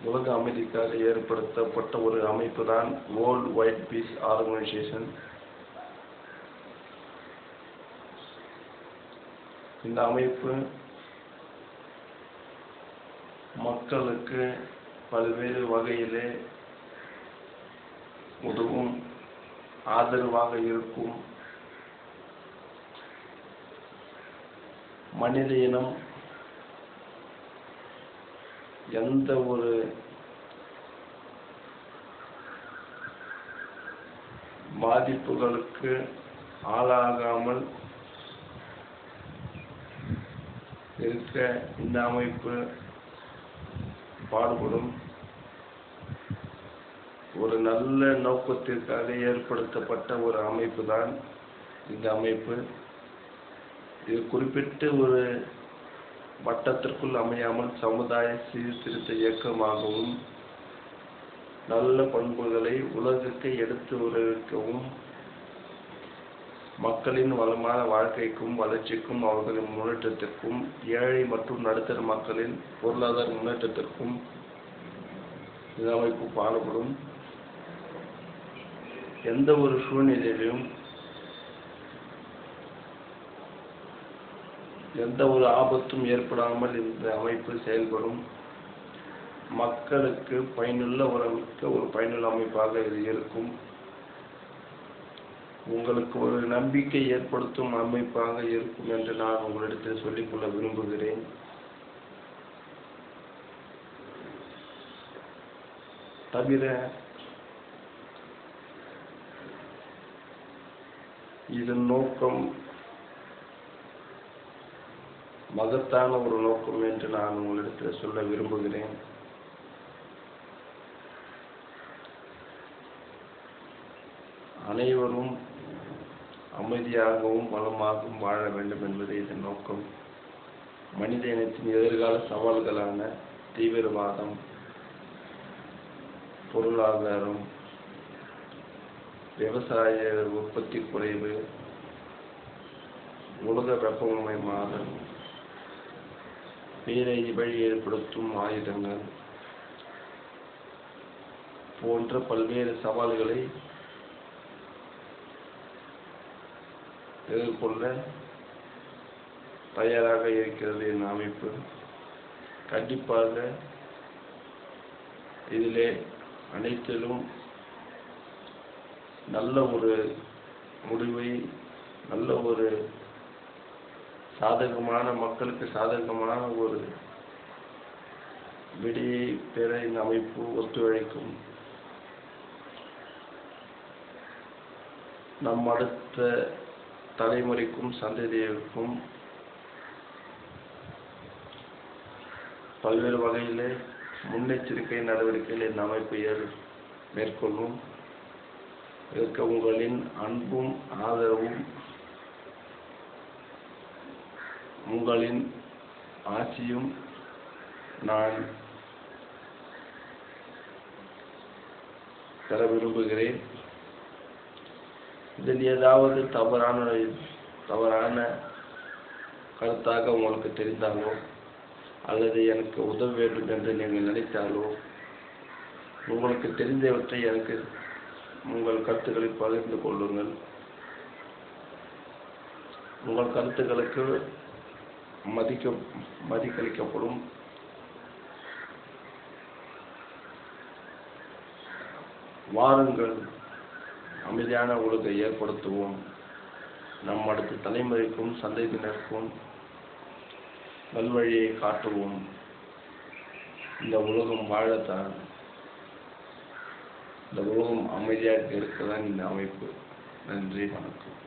உலக அமைதிக்காக ஏற்படுத்தப்பட்ட ஒரு அமைப்பு தான் வேர்ல்ட் வைட் பீஸ் ஆர்கனைசேஷன். இந்த அமைப்பு மக்களுக்கு பல்வேறு வகையிலே உதவும், ஆதரவாக இருக்கும். மனித இனம் எந்த ஒரு பாதிப்புகளுக்கு ஆளாகாமல் இருக்க இந்த அமைப்பு பாடுபடும். ஒரு நல்ல நோக்கத்திற்காக ஏற்படுத்தப்பட்ட ஒரு அமைப்பு தான் இந்த அமைப்பு. இது குறிப்பிட்ட ஒரு வட்டத்திற்குள் அமையாமல் சமுதாய சீர்திருத்த இயக்கமாகவும் நல்ல பண்புகளை உலகுக்கு எடுத்து உரைக்கவும், மக்களின் வளமான வாழ்க்கைக்கும் வளர்ச்சிக்கும் அவர்களின் முன்னேற்றத்திற்கும் ஏழை மற்றும் நடுத்தர மக்களின் பொருளாதார முன்னேற்றத்திற்கும் இந்த அமைப்பு பாடுபடும். எந்த ஒரு சூழ்நிலையிலும் எந்த ஒரு ஆபத்தும் ஏற்படாமல் இந்த அமைப்பு செயல்படும். மக்களுக்கு பயனுள்ள ஒரு பயனுள்ள அமைப்பாக இது இருக்கும். உங்களுக்கு ஒரு நம்பிக்கை ஏற்படுத்தும் அமைப்பாக இருக்கும் என்று நான் உங்களிடத்தில் சொல்லிக்கொள்ள விரும்புகிறேன். தவிர இதன் நோக்கம் மகத்தான ஒரு நோக்கம் என்று நான் உங்களிடத்தில் சொல்ல விரும்புகிறேன். அனைவரும் அமைதியாகவும் வளமாகவும் வாழ வேண்டும் என்பது இதன் நோக்கம். மனித இனத்தின் எதிர்கால சவால்களான தீவிரவாதம், பொருளாதாரம், விவசாய உற்பத்தி குறைவு, உலக வெப்பமயமாதல், பேரழிவை ஏற்படுத்தும் ஆயுதங்கள் போன்ற பல்வேறு சவால்களை எதிர்கொள்ள தயாராக இருக்கிறது இந்த அமைப்பு. கண்டிப்பாக இதிலே அனைத்திலும் நல்ல ஒரு முடிவை, நல்ல ஒரு சாதகமான, மக்களுக்கு சாதகமான ஒரு விடையை பெற இந்த அமைப்பு ஒத்துழைக்கும். நம் அடுத்த தலைமுறைக்கும் சந்ததியருக்கும் பல்வேறு வகையிலே முன்னெச்சரிக்கை நடவடிக்கைகளை இந்த அமைப்பு மேற்கொள்ளும். இதற்கு உங்களின் அன்பும் ஆதரவும், உங்களின் ஆட்சியும் நான் பெற விரும்புகிறேன். இதில் ஏதாவது தவறான கருத்தாக உங்களுக்கு தெரிந்தாலோ அல்லது எனக்கு உதவ வேண்டும் என்று நீங்கள் நினைத்தாலோ, உங்களுக்கு தெரிந்தவற்றை எனக்கு உங்கள் கருத்துக்களை பகிர்ந்து கொள்ளுங்கள். உங்கள் கருத்துக்களுக்கு மதிக்களிக்கப்படும். வாருங்கள், அமைதியான உலகை ஏற்படுத்துவோம். நம் அடுத்த தலைமுறைக்கும் சந்ததியினருக்கும் நல்வழியை காட்டுவோம். இந்த உலகம் வாழத்தான், இந்த உலகம் அமைதியாக இருக்கதான் இந்த அமைப்பு. நன்றி, வணக்கம்.